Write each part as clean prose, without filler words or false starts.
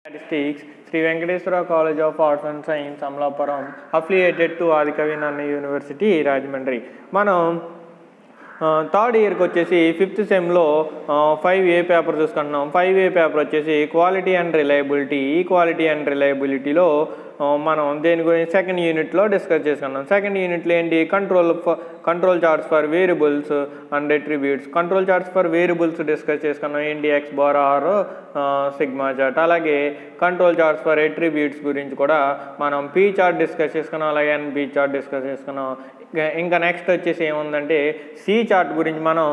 Statistics, Sri Venkateswara College of Arts and Science, Amlapuram, affiliated to Adikavi Nanna University, Rajahmundry. మనం third ఇయర్కి వచ్చేసి fifth సెమ్లో 5A paper చూసుకుంటున్నాం. 5A paper వచ్చేసి quality and reliability. ఈ quality and రిలయబిలిటీలో మనం దేని గురించి సెకండ్ యూనిట్లో డిస్కస్ చేసుకున్నాం. సెకండ్ యూనిట్లో ఏంటి, control charts for variables and attributes. Control charts for variables discuss చేసుకున్నాం, ఏంటి X bar are sigma chart. అలాగే కంట్రోల్ చార్ట్స్ ఫర్ అట్రిబ్యూట్స్ గురించి కూడా మనం పీ చార్ట్ డిస్కస్ చేసుకున్నాం, అలాగే ఎన్పీ చార్ట్ డిస్కస్ చేసుకున్నాం. ఇంకా నెక్స్ట్ వచ్చేసి ఏముందంటే సి చార్ట్ గురించి మనం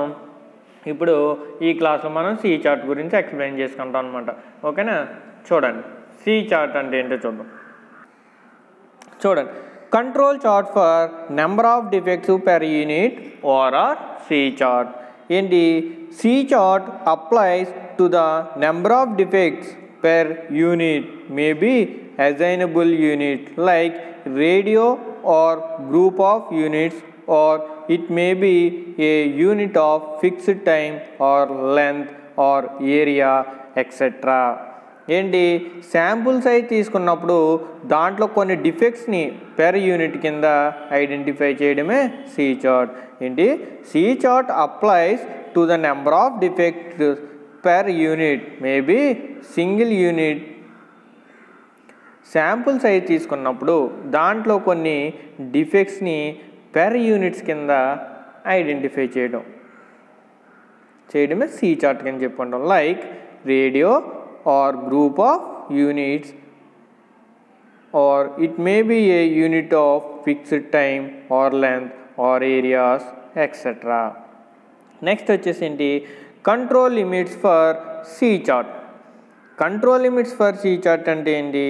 ఇప్పుడు ఈ క్లాస్లో మనం సి చార్ట్ గురించి ఎక్స్ప్లెయిన్ చేసుకుంటాం అనమాట. ఓకేనా, చూడండి సి చార్ట్ అంటే ఏంటో చూద్దాం. చూడండి, control chart for number of defects per unit or C chart. ఏంటి, C chart applies to the number of defects per unit may be assignable unit like radio or group of units, or it may be a unit of fixed time or length or area etc. ఏంటి, sample size తీసుకున్నప్పుడు దాంట్లో కొన్ని డిఫెక్ట్స్ని per unit కింద identify చేయడమే c chart. ఏంటి, C chart applies to the number of defects per unit maybe single unit. Sample size తీసుకున్నప్పుడు దాంట్లో కొన్ని డిఫెక్ట్స్ని పెర్ యూనిట్స్ కింద ఐడెంటిఫై చేయడమే సి చార్ట్ కింద చెప్పుకుంటాం. Like radio or group of units, or it may be a unit of fixed time or length or areas etcetera. Next వచ్చేసి ఏంటి, control limits for c chart. Control limits for c chart అంటే ఏంటి,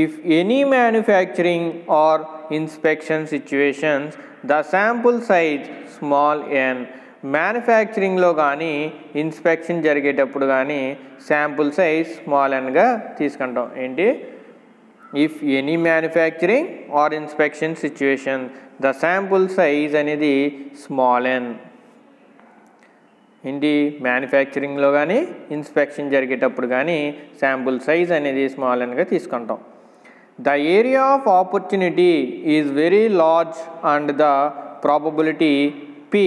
if any manufacturing or inspection situations the sample size small n. మ్యానుఫ్యాక్చరింగ్లో కానీ inspection జరిగేటప్పుడు కానీ sample size small ఎన్గా తీసుకుంటాం. ఏంటి, if any manufacturing or inspection situation the sample size అనేది small ఎన్. ఏంటి, మ్యానుఫ్యాక్చరింగ్లో కానీ ఇన్స్పెక్షన్ జరిగేటప్పుడు కానీ శాంపుల్ సైజ్ అనేది స్మాల్ ఎన్గా తీసుకుంటాం. The area of opportunity is very large and the probability P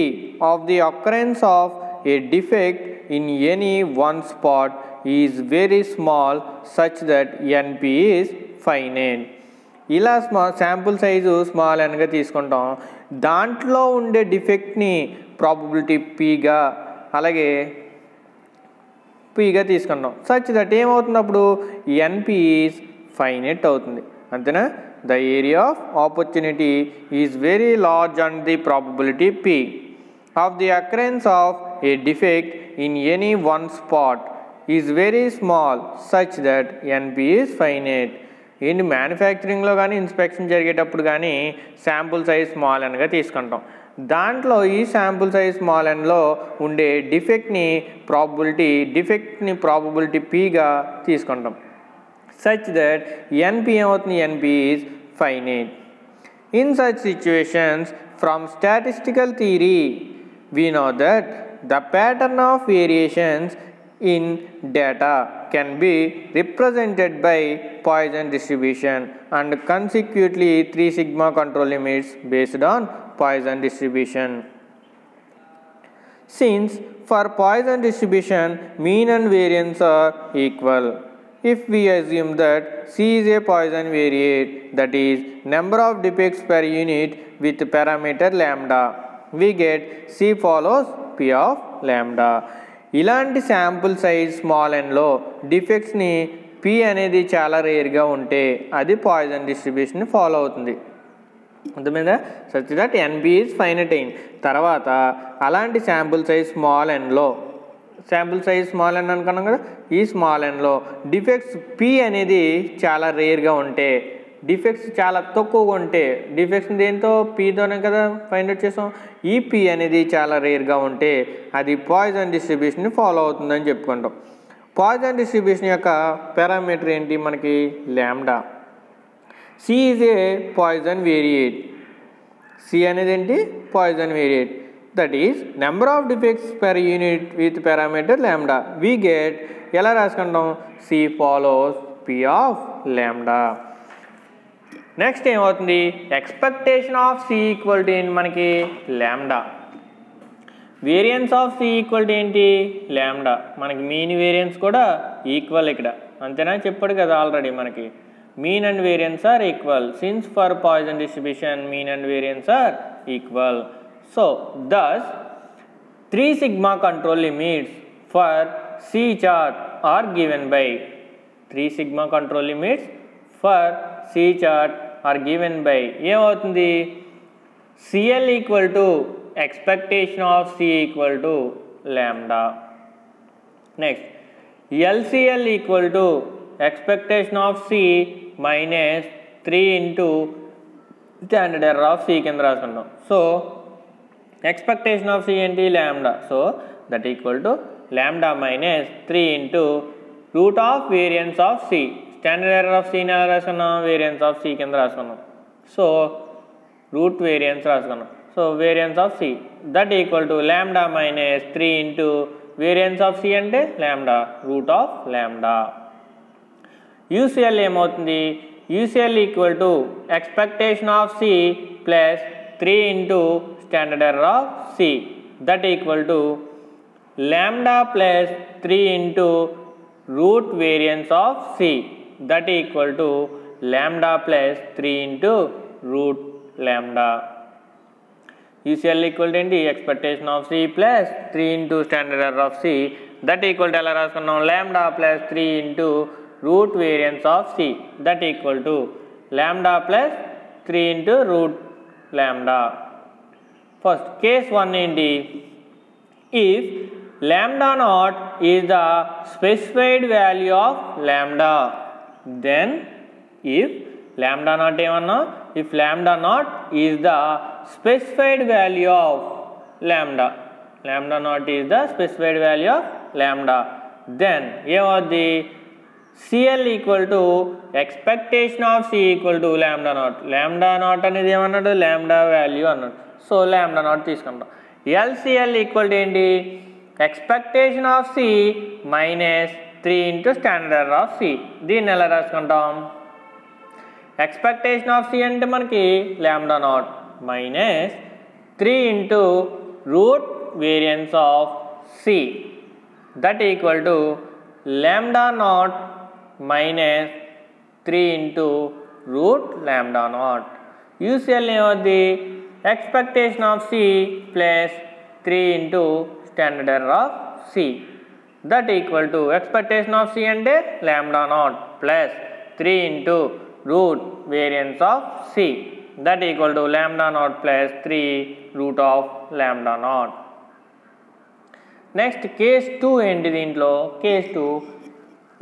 of the occurrence of a defect in any one spot is very small such that NP is finite. ఇలా sample size small ఎన్గా తీసుకుంటాం. దాంట్లో ఉండే డిఫెక్ట్ని probability పీగా అలాగే పీగా తీసుకుంటాం. Such that ఏమవుతుంది, అప్పుడు ఎన్పి is finite అవుతుంది. అంతేనా, the area of opportunity is very large and the probability P of the occurrence of a defect in any one spot is very small such that NP is finite. ఏంటి, మ్యానుఫ్యాక్చరింగ్లో కానీ inspection జరిగేటప్పుడు కానీ sample size small ఎన్గా తీసుకుంటాం. దాంట్లో ఈ sample size small ఎన్లో ఉండే డిఫెక్ట్ని probability పీగా తీసుకుంటాం. such that NP ఏమవుతుంది, NP is finite. In such situations, from statistical theory, we know that the pattern of variations in data can be represented by Poisson distribution and consequently 3 sigma control limits based on Poisson distribution. Since for Poisson distribution, mean and variance are equal. If we assume that C is a Poisson variate, that is number of defects per unit with parameter lambda, we get C follows P of lambda. ఇలాంటి sample size small ఎన్లో డిఫెక్ట్స్ని P అనేది చాలా రేర్గా ఉంటే అది Poisson distribution follow అవుతుంది. అర్థమైందా, such that NP is finite అయిన్. తర్వాత అలాంటి శాంపుల్ సైజ్ స్మాల్ ఎన్లో శాంపుల్ సైజ్ స్మాల్ ఎన్ అనుకున్నాం కదా, ఈ స్మాల్ ఎన్లో డిఫెక్ట్స్ పీ అనేది చాలా రేర్గా ఉంటే, డిఫెక్ట్స్ చాలా తక్కువగా ఉంటే, డిఫెక్ట్స్ దేంతో పీతోనే కదా ఫైండ్ అవుట్ చేసాం, ఈ పీ అనేది చాలా రేర్గా ఉంటే అది పాయిజన్ డిస్ట్రిబ్యూషన్ని ఫాలో అవుతుందని చెప్పుకుంటాం. పాయిజన్ డిస్ట్రిబ్యూషన్ యొక్క పారామీటర్ ఏంటి మనకి, lambda. C is a Poisson variate. C అనేది ఏంటి, Poisson variate. that is number of defects per unit with parameter lambda. We get ఎలా రాసుకుంటాం, C follows P of lambda. Next ఏమవుతుంది expectation of C equal to ఏంటి మనకి lambda. Variance of C equal to ఏంటి lambda. మనకి mean variance కూడా equal ఇక్కడ అంతేనా చెప్పాడు కదా ఆల్రెడీ మనకి mean and variance are equal since for Poisson distribution mean and variance are equal. So thus 3 sigma control limits for C chart are given by 3 sigma control limits for C chart are given by ఏమవుతుంది CL equal to expectation of C equal to lambda. Next LCL equal to expectation of C minus 3 into standard error of C కింద రాసుకుంటాం. So expectation of C ఏంటి lambda. So that equal to lambda minus 3 into root of variance of C. Standard error of C ని ఎలా రాసుకున్నాం variance of C కింద రాసుకున్నాం. So root variance రాసుకున్నాం. So variance of C that equal to lambda minus 3 into variance of C అంటే lambda root of lambda. UCL ఏమవుతుంది UCL equal to expectation of C plus 3 into standard error of C that equal to lambda plus 3 into root variance of C that equal to lambda plus 3 into root lambda. UCL equal to ఏంటి expectation of C plus 3 into standard error of C that equal to ఎలా రాసుకున్నాం lambda plus 3 into root variance of C that equal to lambda plus 3 into root lambda. First case 1 ఏంటి if lambda naught is the specified value of lambda then if lambda naught ఏమన్నా if lambda naught is the specified value of lambda naught is the specified value of lambda then ఏమవుద్ది CL equal to expectation of C equal to lambda naught అనేది ఏమన్నాడు lambda value అన్నాడు. So lambda naught తీసుకుంటాం. LCL equal to ఏంటి expectation of C minus 3 into standard error of C. దీన్ని ఎలా రాసుకుంటాం expectation of C అంటే మనకి lambda naught minus 3 into root variance of C that equal to lambda naught minus 3 into root lambda naught. UCL ఏమవుద్ది expectation of C plus 3 into standard error of C that equal to expectation of C అంటే lambda naught plus 3 into root variance of C that equal to lambda naught plus 3 route of lambda naught. Next case 2 ఏంటి దీంట్లో case 2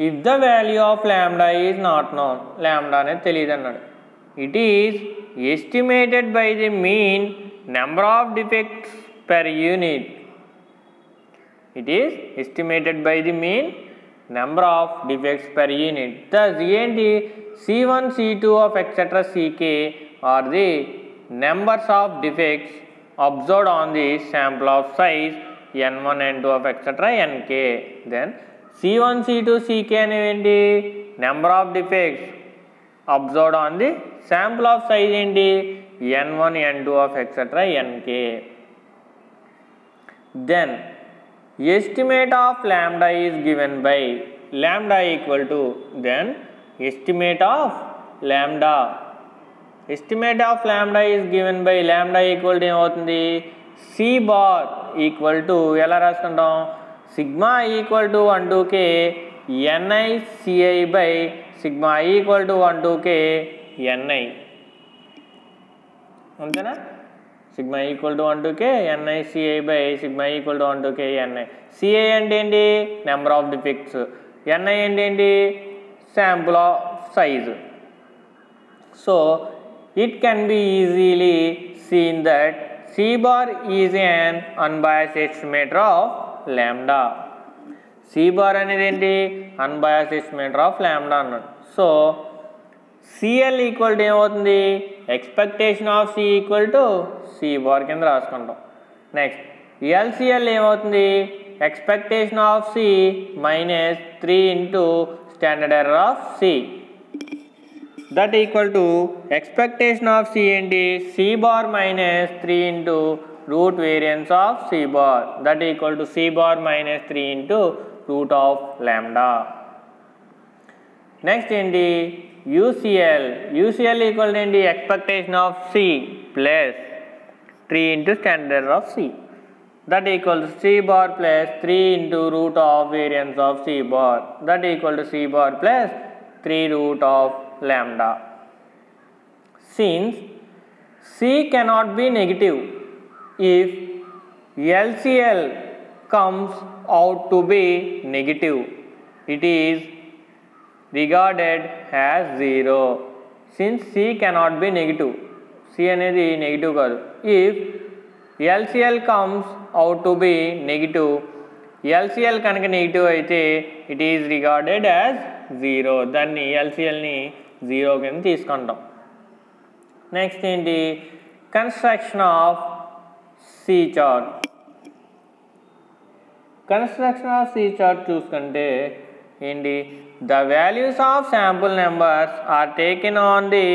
if the value of lambda is not known lambda అనేది తెలియదు అన్నాడు. It is estimated by the mean number of defects per unit. It is estimated by the mean number of defects per unit. Thus ఏంటి C1 C2 of etc Ck are the numbers of defects observed on the sample of size n1 n2 of etc nk. Then C1 C2 Ck అనేవేంటి number of defects observed on the sample of size ఏంటి n1 n2 of etc nk. Then estimate of lambda is given by lambda equal to then estimate of lambda is given by lambda equal to ఏమవుతుంది C bar equal to ఎలా రాసుకుంటాం sigma equal to 1 to k ni ci by sigma equal to 1 to k ni అంతేనా sigma equal to 1 to k ni ci by sigma equal to 1 to k ni. Ci అంటే ఏంటి number of defects ni అంటే ఏంటి sample of size. So it can be easily seen that C bar is an unbiased estimator of lambda. C bar అనేది ఏంటి unbiased estimator of lambda అన్నాడు. So CL equal to ఏమవుతుంది expectation of C equal to C bar కింద రాసుకుంటాం. Next LCL ఏమవుతుంది expectation of C minus 3 into standard error of C. That equal to expectation of C ఏంటి C bar minus 3 into root variance of C bar. That equal to C bar minus 3 into root of lambda. Next ఏంటి UCL. UCL equal to ఏంటి expectation of C plus 3 into standard error of C. That equal to C bar plus 3 into root of variance of C bar. That equal to C bar plus 3 root of lambda. Since C cannot be negative if LCL comes out to be negative, it is regarded as 0. Since C cannot be negative, C అనేది negative కాదు. If LCL comes out to be negative, LCL కనుక negative అయితే it is regarded as 0. దాన్ని LCLని 0 కింద తీసుకుంటాం. Next ఏంటి construction of C chart. Construction of C chart చూసుకుంటే ఏంటి the values of sample numbers are taken on the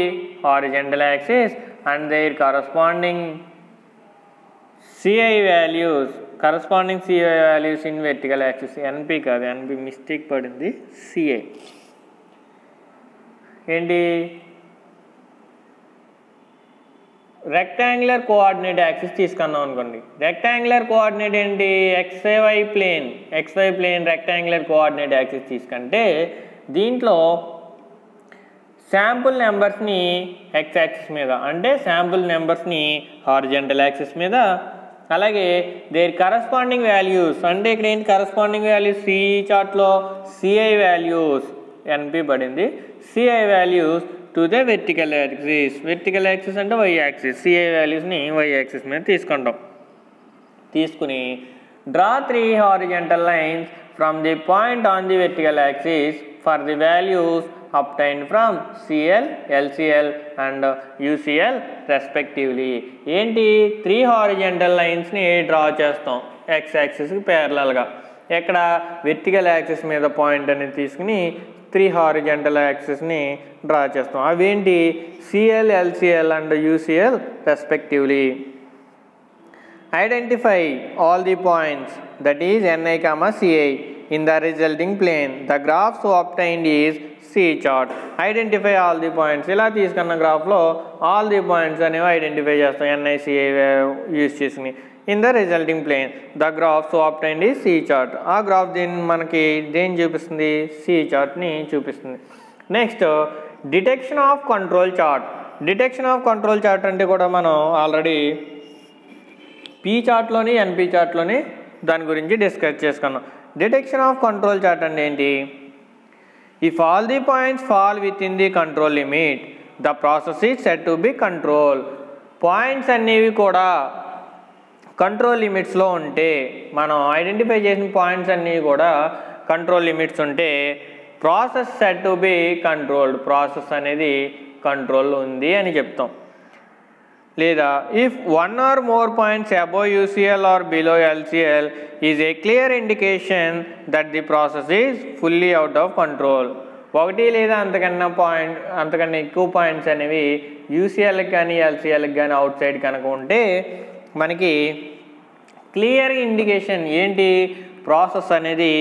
horizontal axis and their corresponding CI values in vertical axis. NP కాదు, NP mistake పడింది, CI ఏంటి rectangular coordinate axis తీసుకున్నాం అనుకోండి. Rectangular coordinate ఏంటి XY plane rectangular coordinate axis తీసుకుంటే దీంట్లో sample నెంబర్స్ని X axis మీద, అంటే శాంపుల్ నెంబర్స్ని హారిజంటల్ యాక్సిస్ మీద, అలాగే దేర్ కరస్పాండింగ్ వాల్యూస్, అంటే ఇక్కడ ఏంటి కరస్పాండింగ్ వాల్యూస్ C చార్ట్లో CI వాల్యూస్ NP పడింది, CI values to the vertical axis అంటే Y యాక్సిస్, CI వాల్యూస్ని Y యాక్సిస్ మీద తీసుకుంటాం. తీసుకుని draw 3 horizontal lines from the point on the vertical axis for the values obtained from CL, LCL and UCL respectively. ఏంటి 3 horizontal లైన్స్ని draw చేస్తాం X యాక్సిస్కి ప్యారలల్గా. ఎక్కడ vertical axis మీద పాయింట్ అనేది తీసుకుని 3 హారిజంటల్ యాక్సిస్ని డ్రా చేస్తాం. అవేంటి CL, LCL and UCL respectively. Identify all the points, that is Ni, Ci in the resulting plane. The graph so obtained is C chart. Identify all the points. ఇలా తీసుకున్న గ్రాఫ్లో all the points అనేవి identify చేస్తాం Ni, Ci use చేసుకుని. In the resulting plane the graph so obtained ఈ C chart. ఆ graph మనకి దేన్ని చూపిస్తుంది, C చార్ట్ని చూపిస్తుంది. Next detection of control chart. Detection of control chart అంటే కూడా మనం ఆల్రెడీ P చార్ట్లోని NP చార్ట్లోని దాని గురించి డిస్కస్ చేసుకున్నాం. డిటెక్షన్ ఆఫ్ కంట్రోల్ చార్ట్ అంటే ఏంటి, if all the points fall with in the control limit the process is set to be control. Points అనేవి కూడా కంట్రోల్ లిమిట్స్లో ఉంటే, మనం ఐడెంటిఫై చేసిన పాయింట్స్ అన్నీ కూడా కంట్రోల్ లిమిట్స్ ఉంటే process set to be controlled, process అనేది కంట్రోల్ ఉంది అని చెప్తాం. లేదా if 1 or more points above UCL or below LCL is a clear indication that the process is fully out of control. ఒకటి లేదా అంతకన్నా ఎక్కువ పాయింట్స్ అనేవి UCLకి కానీ LCLకి కానీ అవుట్ సైడ్ కనుక ఉంటే మనకి క్లియర్ ఇండికేషన్ ఏంటి, ప్రాసెస్ అనేది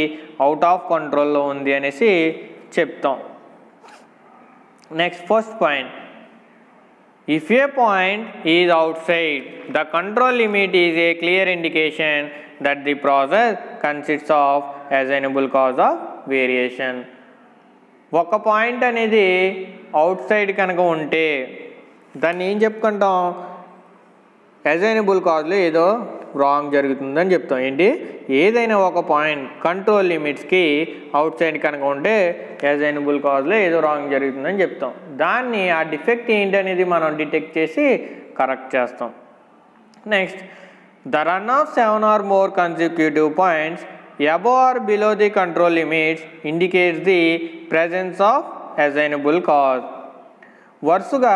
అవుట్ ఆఫ్ కంట్రోల్లో ఉంది అనేసి చెప్తాం. Next first point, if a point is outside the control limit is a clear indication that the process consists of assignable cause of variation. ఒక పాయింట్ అనేది అవుట్ సైడ్ కనుక ఉంటే దాన్ని ఏం చెప్పుకుంటాం, అసైనబుల్ కాజ్లో ఏదో రాంగ్ జరుగుతుందని చెప్తాం. ఏంటి, ఏదైనా ఒక పాయింట్ కంట్రోల్ లిమిట్స్కి అవుట్ సైడ్ కనుక ఉంటే అసైనబుల్ కాజ్లో ఏదో రాంగ్ జరుగుతుందని చెప్తాం. దాన్ని ఆ డిఫెక్ట్ ఏంటి అనేది మనం డిటెక్ట్ చేసి కరెక్ట్ చేస్తాం. Next, the run of 7 or more consecutive points above or below the control limits indicates the presence of assignable cause. వరుసగా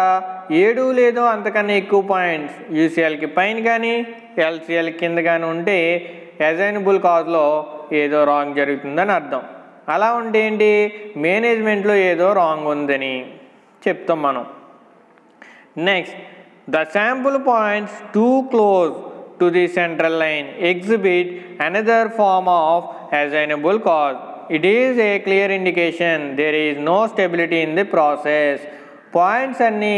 7 లేదో అంతకన్నా ఎక్కువ పాయింట్స్ UCLకి పైన కానీ LCL కింద కానీ ఉంటే అసైనబుల్ కాజ్లో ఏదో రాంగ్ జరుగుతుందని అర్థం. అలా ఉంటే ఏంటి, మేనేజ్మెంట్లో ఏదో రాంగ్ ఉందని చెప్తాం మనం. Next, the sample points too close to the central line exhibit another form of assignable cause. It is a clear indication there is no stability in the process. Points అన్నీ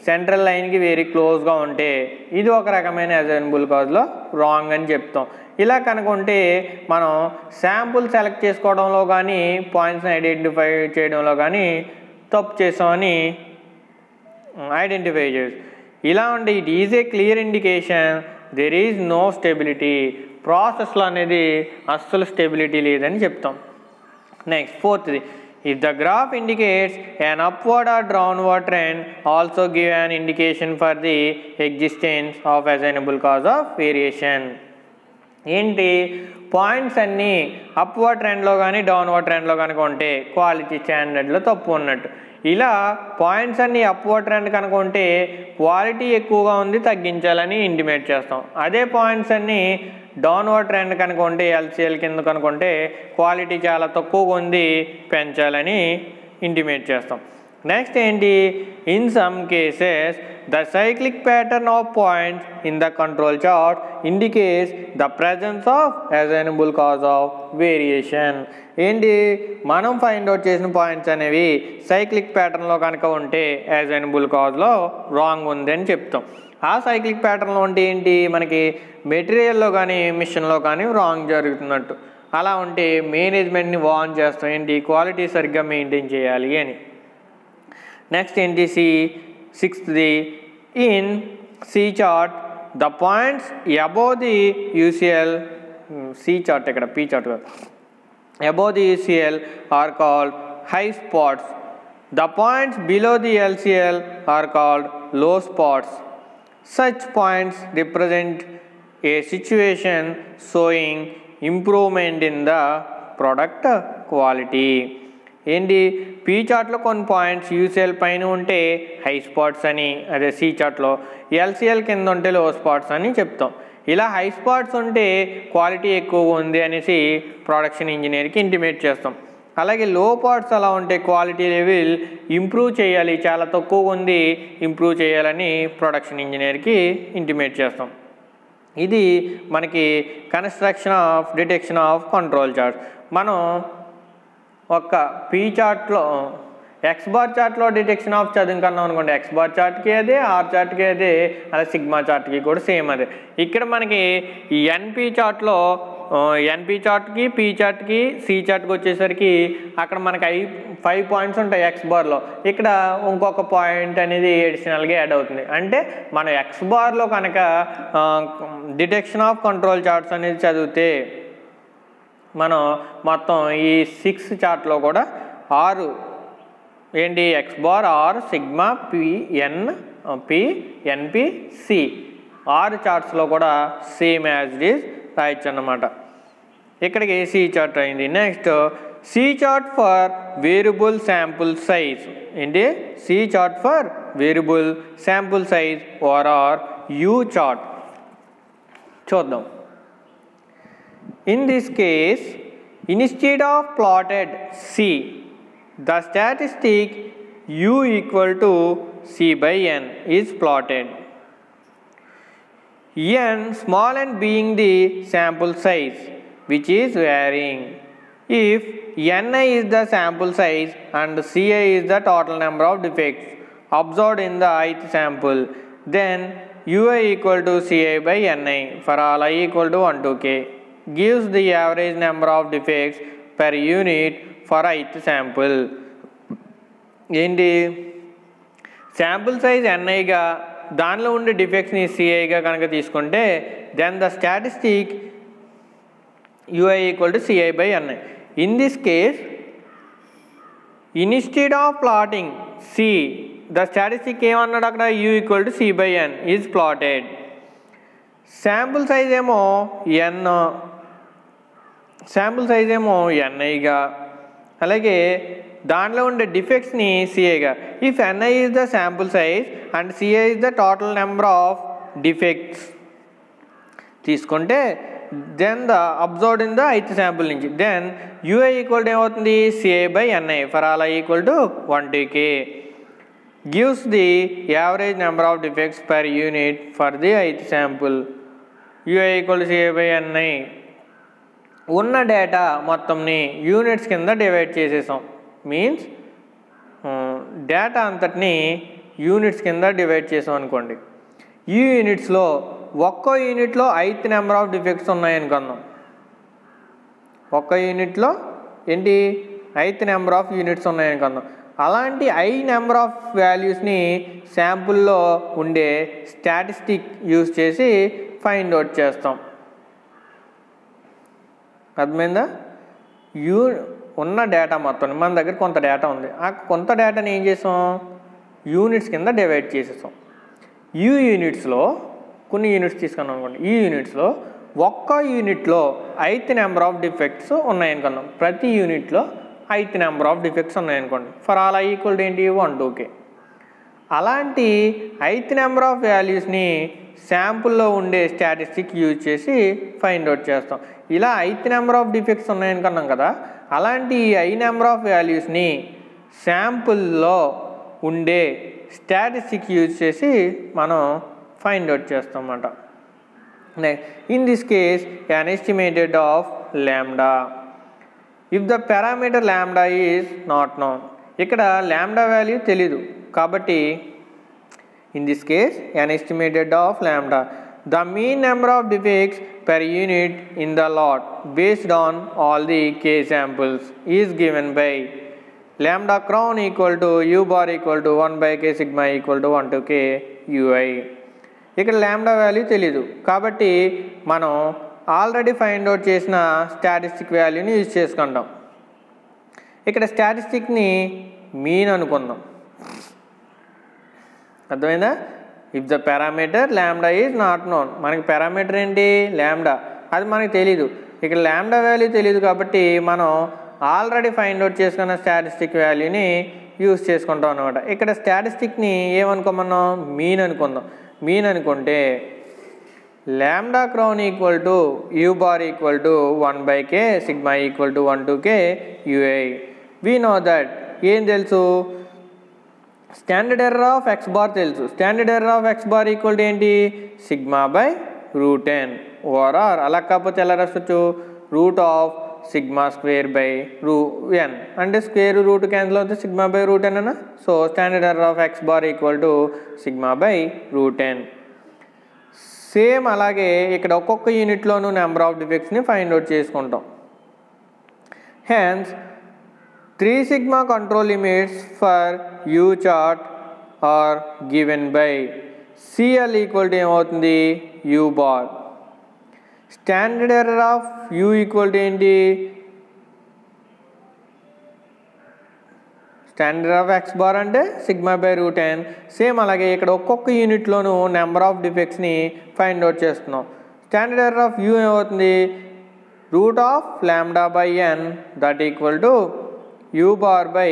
సెంట్రల్ లైన్కి very క్లోజ్గా ఉంటే ఇది ఒక రకమైన assignable కాజ్లో wrong అని చెప్తాం. ఇలా కనుకుంటే మనం శాంపుల్ సెలెక్ట్ చేసుకోవడంలో కానీ పాయింట్స్ని ఐడెంటిఫై చేయడంలో కానీ తప్పు చేసామని ఐడెంటిఫై చేయొచ్చు. ఇలా ఉంటే it is a clear indication there is no stability. ప్రాసెస్లో అనేది అస్సలు స్టెబిలిటీ లేదని చెప్తాం. నెక్స్ట్, ఫోర్త్ది, if the graph indicates an upward or downward trend, also give an indication for the existence of assignable cause of variation. ఏంటి, points అన్నీ upward ట్రెండ్లో కానీ డౌన్వర్డ్ ట్రెండ్లో కనుక ఉంటే క్వాలిటీ స్టాండర్డ్లో తప్పు ఉన్నట్టు. ఇలా పాయింట్స్ అన్నీ అప్వర్డ్ ట్రెండ్ కనుక ఉంటే క్వాలిటీ ఎక్కువగా ఉంది, తగ్గించాలని ఇంటిమేట్ చేస్తాం. అదే పాయింట్స్ అన్నీ డౌన్వర్డ్ ట్రెండ్ కనుక ఉంటే ఎల్సిఎల్ కింద కనుకుంటే క్వాలిటీ చాలా తక్కువగా ఉంది, పెంచాలని ఇంటిమేట్ చేస్తాం. నెక్స్ట్ ఏంటి, in some cases the cyclic pattern of points in the control chart indicates the presence of assignable cause of variation. ఏంటి, మనం ఫైండ్ అవుట్ చేసిన పాయింట్స్ అనేవి సైక్లిక్ ప్యాటర్న్లో కనుక ఉంటే అసైనబుల్ కాజ్లో రాంగ్ ఉంది అని చెప్తాం. ఆ సైక్లిక్ ప్యాటర్న్లో ఉంటే ఏంటి, మనకి మెటీరియల్లో కానీ మిషన్లో కానీ రాంగ్ జరుగుతున్నట్టు. అలా ఉంటే మేనేజ్మెంట్ని వార్న్ చేస్తాం, ఏంటి క్వాలిటీ సరిగ్గా మెయింటైన్ చేయాలి అని. నెక్స్ట్ ఏంటి, సిక్స్త్ది, in C chart the points above the UCL, C chart ఇక్కడ పి చార్ట్ కాదు, above the UCL are called high spots. The points below the LCL are called low spots. Such points represent a situation showing improvement in the product quality. ఏంటి, P చార్ట్లో కొన్ని points UCL పైన ఉంటే high spots అని, అదే C చార్ట్లో LCL కింద ఉంటే లో స్పాట్స్ అని చెప్తాం. ఇలా హై స్పాట్స్ ఉంటే క్వాలిటీ ఎక్కువగా ఉంది అనేసి ప్రొడక్షన్ ఇంజనీర్కి ఇంటిమేట్ చేస్తాం. అలాగే లో పార్ట్స్ అలా ఉంటే క్వాలిటీ లెవెల్ ఇంప్రూవ్ చేయాలి, చాలా తక్కువగా ఉంది, ఇంప్రూవ్ చేయాలని ప్రొడక్షన్ ఇంజనీర్కి ఇంటిమేట్ చేస్తాం. ఇది మనకి construction of detection of control chart. మనం ఒక పీ చార్ట్లో ఎక్స్ బార్ చార్ట్లో డిటెక్షన్ ఆఫ్ చదువుకున్నాం అనుకోండి, ఎక్స్ బార్ చార్ట్కి అదే, ఆర్ చార్ట్కి అదే, అలా సిగ్మా చార్ట్కి కూడా సేమ్ అదే. ఇక్కడ మనకి ఎన్పి చార్ట్లో ఎన్పి చార్ట్కి, పీ చార్ట్కి, సి చార్ట్కి వచ్చేసరికి అక్కడ మనకి 5 పాయింట్స్ ఉంటాయి ఎక్స్ బార్లో. ఇక్కడ ఇంకొక పాయింట్ అనేది ఎడిషనల్గా యాడ్ అవుతుంది. అంటే మనం ఎక్స్ బార్లో కనుక డిటెక్షన్ ఆఫ్ కంట్రోల్ చార్ట్స్ అనేది చదివితే మనం మొత్తం ఈ 6 చార్ట్లో కూడా 6 ఏంటి, X bar, are, sigma, PN, P, NP, C 6 చార్ట్స్లో కూడా సేమ్ యాజ్ ఇట్ ఈజ్ రాయొచ్చు అన్నమాట. ఇక్కడికి సి చార్ట్ అయింది. Next, C chart for variable sample size. ఏంటి, C chart for variable sample size or U chart చూద్దాం. In this case, instead of plotted C, the statistic u equal to c by n is plotted. N small n being the sample size which is varying. If ni is the sample size and ci is the total number of defects observed in the ith sample, then ui equal to ci by ni for all I equal to 1 to k gives the average number of defects per unit for ith sample. ఏంటి, sample size ఎన్ఐగా, దానిలో ఉండే డిఫెక్ట్స్ని సిఐగా కనుక తీసుకుంటే then the statistic UI equal to CI by NI. In this case, instead of plotting C, the statistic ఏమన్నాడు అక్కడ, U equal to C by N is plotted. Sample size ఏమో ఎన్ఐగా, అలాగే దాంట్లో ఉండే డిఫెక్ట్స్ని సిఐగా. If NI is the sample size and CI is the total number of defects తీసుకుంటే then the observed in the ith sample నుంచి. Then ui equal to ఏమవుతుంది CA/NI for all i equal to 1-k gives the average number of defects per unit for the ith sample. ui equal to CA/NI ఉన్న data మొత్తంని units కింద divide చేసేసాం. Means data అంతటిని units కింద divide చేసాం అనుకోండి. ఈ యూనిట్స్లో ఒక్కో యూనిట్లో 8 నెంబర్ ఆఫ్ డిఫెక్ట్స్ ఉన్నాయనుకుందాం. ఒక్క యూనిట్లో ఏంటి 8 నెంబర్ ఆఫ్ యూనిట్స్ ఉన్నాయనుకుందాం. అలాంటి నెంబర్ ఆఫ్ వాల్యూస్ని శాంపుల్లో ఉండే స్టాటిస్టిక్ యూజ్ చేసి ఫైండ్ అవుట్ చేస్తాం. అర్థమైందా? ఉన్న డేటా మొత్తం మన దగ్గర కొంత డేటా ఉంది. ఆ కొంత డేటాని ఏం చేసాం యూనిట్స్ కింద డివైడ్ చేసేసాం. ఈ యూనిట్స్లో కొన్ని యూనిట్స్ తీసుకున్నాం అనుకోండి. ఈ యూనిట్స్లో ఒక్క యూనిట్లో 8 నెంబర్ ఆఫ్ డిఫెక్ట్స్ ఉన్నాయనుకుందాం. ప్రతి యూనిట్లో 8 నెంబర్ ఆఫ్ డిఫెక్ట్స్ ఉన్నాయనుకోండి. For all i equal to ఏంటి 1-2k. అలాంటి 8 నెంబర్ ఆఫ్ వాల్యూస్ని శాంపుల్లో ఉండే స్టాటిస్టిక్ యూజ్ చేసి ఫైండ్ అవుట్ చేస్తాం. ఇలా 8 నెంబర్ ఆఫ్ డిఫెక్ట్స్ ఉన్నాయనుకున్నాం కదా. అలాంటి 8 నెంబర్ ఆఫ్ వాల్యూస్ని శాంపుల్లో ఉండే స్టాటిస్టిక్ యూజ్ చేసి మనం ఫైండ్ అవుట్ చేస్తాం అన్నమాట. In this case an estimated of lambda if the parameter lambda is not known. ఇక్కడ lambda వాల్యూ తెలీదు కాబట్టి in this case an estimated of lambda the mean number of defects per unit in the lot based on all the k samples is given by lambda crown equal to u bar equal to 1/k sigma equal to 1-k ui. ఇక్కడ lambda value తెలీదు కాబట్టి మనం already find out చేసిన statistic వాల్యూని use చేసుకుంటాం. ఇక్కడ స్టాటిస్టిక్ని mean అనుకుందాం. అర్థమైందా? If the parameter lambda is not known. మనకి పారామీటర్ ఏంటి లాంబ్డా, అది మనకి తెలీదు. ఇక్కడ లాంబ్డా వాల్యూ తెలియదు కాబట్టి మనం ఆల్రెడీ ఫైండ్ అవుట్ చేసుకున్న స్టాటిస్టిక్ వాల్యూని యూజ్ చేసుకుంటాం అనమాట. ఇక్కడ స్టాటిస్టిక్ని ఏమనుకోమన్నాం మీన్ అనుకుందాం. మీన్ అనుకుంటే lambda crown equal to you bar equal to 1/k sigma equal to 1-k ui. We know that ఏం తెలుసు standard error of x bar తెలుసు. Standard error of x bar equal to ఏంటి sigma/√n or. అలా కాకపోతే ఎలా రాసొచ్చు root of sigma square by n అంటే square root cancel అవుతుంది sigma/√n అన్న. So standard error of x bar equal to sigma/√n. Same అలాగే ఇక్కడ ఒక్కొక్క యూనిట్లోనూ నెంబర్ ఆఫ్ డిఫెక్ట్స్ని ఫైండ్ అవుట్ చేసుకుంటాం. Hence 3 sigma control limits for U chart are given by CL equal to ఏమవుతుంది U bar. Standard error of U equal to ఏంటి standard of x bar అంటే sigma/√n. Same అలాగే ఇక్కడ ఒక్కొక్క యూనిట్లోనూ number of డిఫెక్ట్స్ని find out చేస్తున్నాం. Standard error of U ఏమవుతుంది root of λ/n that equal to u bar by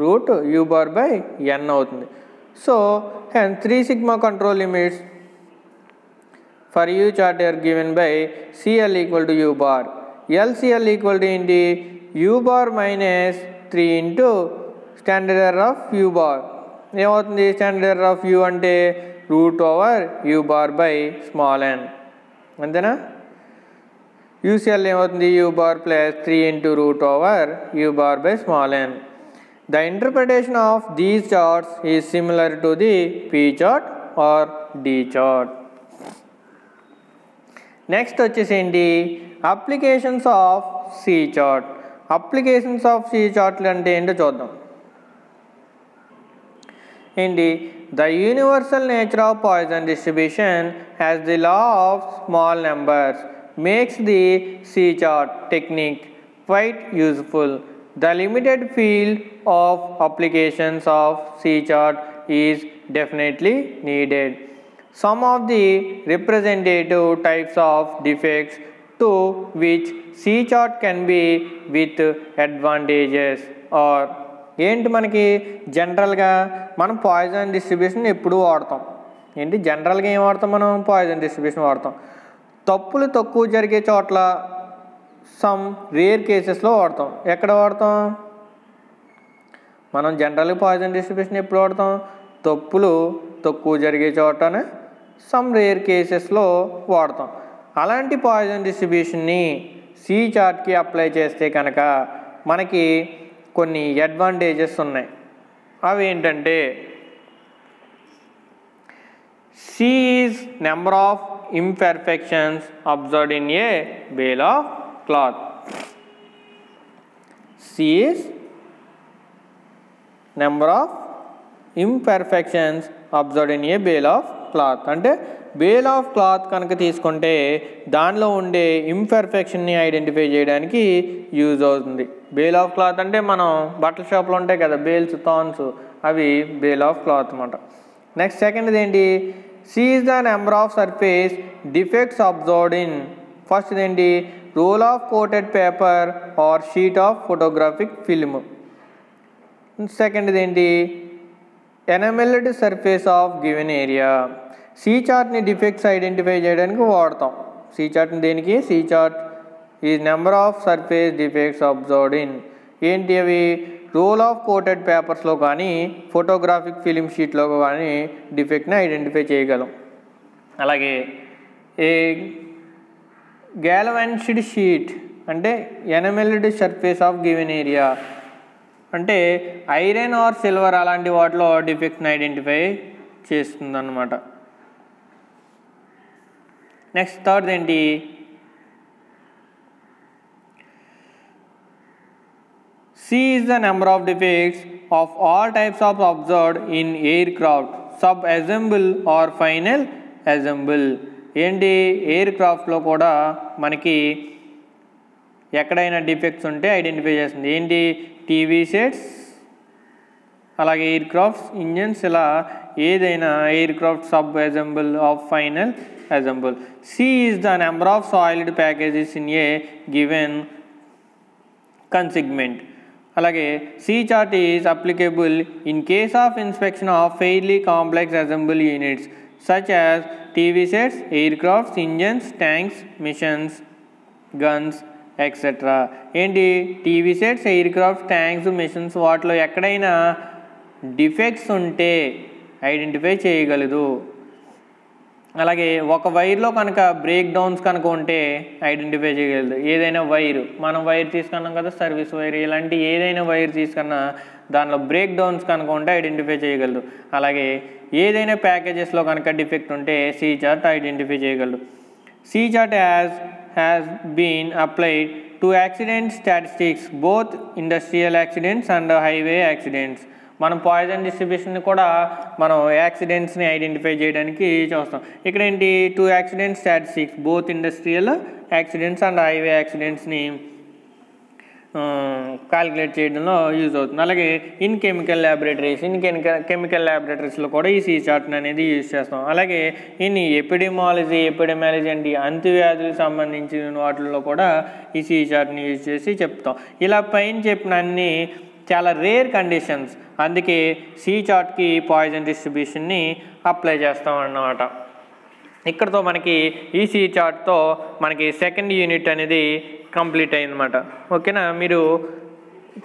root u bar by n అవుతుంది. So hence 3 sigma control limits for u chart are given by CL equal to u bar. LCL equal to ఏంటి u bar minus 3 into standard error of u bar. ఏమవుతుంది standard error of u అంటే root over u bar by small n అంతేనా. UCL ఏమవుతుంది u bar plus 3 into root over u bar by small n. The interpretation of these charts is similar to the P chart or D chart. Next వచ్చేసి ఏంటి applications of C chart. Applications of C chart అంటే ఏంటో చూద్దాం. ఏంటి the universal nature of Poisson distribution has the law of small numbers makes the C chart technique quite useful. The limited field of applications of C chart is definitely needed. Some of the representative types of defects to which C chart can be with advantages are ఏంటి మనకి జనరల్గా మనం Poisson distribution ఎప్పుడు వాడతాం. ఏంటి జనరల్గా ఏం వాడతాం మనం పాయిజన్ డిస్ట్రిబ్యూషన్ వాడతాం. తప్పులు తక్కువ జరిగే చోట్ల సమ్ రేర్ కేసెస్లో వాడతాం. ఎక్కడ వాడతాం? మనం జనరల్గా పాయిజన్ డిస్ట్రిబ్యూషన్ ఎప్పుడు వాడతాం? తప్పులు తక్కువ జరిగే చోటనే సమ్ రేర్ కేసెస్లో వాడతాం. అలాంటి పాయిజన్ డిస్ట్రిబ్యూషన్ని సి చార్ట్కి అప్లై చేస్తే కనుక మనకి కొన్ని అడ్వాంటేజెస్ ఉన్నాయి. అవి ఏంటంటే C is number of imperfections observed in a bale of cloth. C is number of imperfections observed in a bale of cloth. అంటే బేల్ ఆఫ్ క్లాత్ కనుక తీసుకుంటే దానిలో ఉండే ఇంపర్ఫెక్షన్ని ఐడెంటిఫై చేయడానికి యూజ్ అవుతుంది. బేల్ ఆఫ్ క్లాత్ అంటే మనం బట్టల షాప్లో ఉంటాయి కదా బేల్స్, థాన్స్, అవి బేల్ ఆఫ్ క్లాత్ అన్నమాట. నెక్స్ట్ సెకండ్ది ఏంటి? C is the number of surface defects observed in. First ఏంటి? Roll of coated paper or sheet of photographic film. సెకండ్ది ఏంటి? Enamelled surface of given area. C చార్ట్ని డిఫెక్ట్స్ ఐడెంటిఫై చేయడానికి వాడతాం. C చార్ట్ని దేనికి? C chart is number of surface defects observed in. ఏంటి అవి? రోల్ ఆఫ్ కోటెడ్ పేపర్స్లో కానీ ఫోటోగ్రాఫిక్ ఫిలిం షీట్లో కానీ డిఫెక్ట్ని ఐడెంటిఫై చేయగలం. అలాగే ఏ గ్యాల్వనైజ్డ్ షీట్ అంటే ఎనమెల్డ్ సర్ఫేస్ ఆఫ్ గివెన్ ఏరియా అంటే ఐరన్ ఆర్ సిల్వర్ అలాంటి వాటిలో డిఫెక్ట్ని ఐడెంటిఫై చేస్తుంది అన్నమాట. నెక్స్ట్ థర్డ్ ఏంటి? C is the number of defects of all types of observed in aircraft, sub-assemble or final assemble. ఏంటి? ఎయిర్ క్రాఫ్ట్లో కూడా మనకి ఎక్కడైనా డిఫెక్ట్స్ ఉంటే ఐడెంటిఫై చేస్తుంది. ఏంటి? టీవీ సెట్స్, అలాగే ఎయిర్ క్రాఫ్ట్స్, ఇంజన్స్, ఇలా ఏదైనా air craft sub assemble of final assemble. C is the number of soiled packages in a given consignment. అలాగే C chart is applicable in case of inspection of fairly complex assemble units such as TV sets, aircrafts, engines, tanks, machines, guns etcetera. ఏంటి? TV sets, aircrafts, tanks, machines వాటిలో ఎక్కడైనా defects ఉంటే identify చేయగలదు. అలాగే ఒక వైర్లో కనుక break downs కనుక ఉంటే ఐడెంటిఫై చేయగలదు. ఏదైనా వైర్, మనం వైర్ తీసుకున్నాం కదా సర్వీస్ వైర్, ఇలాంటి ఏదైనా వైర్ తీసుకున్నా దానిలో బ్రేక్ డౌన్స్ కనుక ఉంటే ఐడెంటిఫై చేయగలదు. అలాగే ఏదైనా ప్యాకేజెస్లో కనుక డిఫెక్ట్ ఉంటే సి చార్ట్ ఐడెంటిఫై చేయగలదు. C chart has been applied to accident statistics both industrial accidents and highway accidents. మనం పాయిజన్ డిస్ట్రిబ్యూషన్ కూడా మనం యాక్సిడెంట్స్ని ఐడెంటిఫై చేయడానికి చూస్తాం. ఇక్కడ ఏంటి? 2 accident statistics both industrial accidents and highway యాక్సిడెంట్స్ని క్యాలిక్యులేట్ చేయడంలో యూజ్ అవుతుంది. అలాగే ఇన్ కెమికల్ ల్యాబొరేటరీస్లో కూడా ఈ సి చార్ట్ని అనేది యూజ్ చేస్తాం. అలాగే ఇన్ ఎపిడెమాలజీ అంటే అంటువ్యాధులకు సంబంధించిన వాటిల్లో కూడా ఈ సి చార్ట్ని యూజ్ చేసి చెప్తాం. ఇలా పైన చెప్పిన అన్ని చాలా రేర్ కండిషన్స్, అందుకే సి చార్ట్కి పాయిజన్ డిస్ట్రిబ్యూషన్ని అప్లై చేస్తాం అన్నమాట. ఇక్కడతో మనకి ఈ సి చార్ట్తో మనకి సెకండ్ యూనిట్ అనేది కంప్లీట్ అయిందన్నమాట. ఓకేనా? మీరు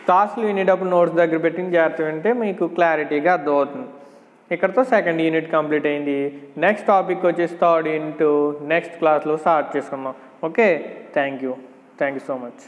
క్లాసులు వినేటప్పుడు నోట్స్ దగ్గర పెట్టి జాగ్రత్త వింటే మీకు క్లారిటీగా అర్థమవుతుంది. ఇక్కడతో సెకండ్ యూనిట్ కంప్లీట్ అయింది. నెక్స్ట్ టాపిక్ వచ్చేసి థర్డ్ యూనిట్ నెక్స్ట్ క్లాస్లో స్టార్ట్ చేసుకుందాం. Okay, thank you so much.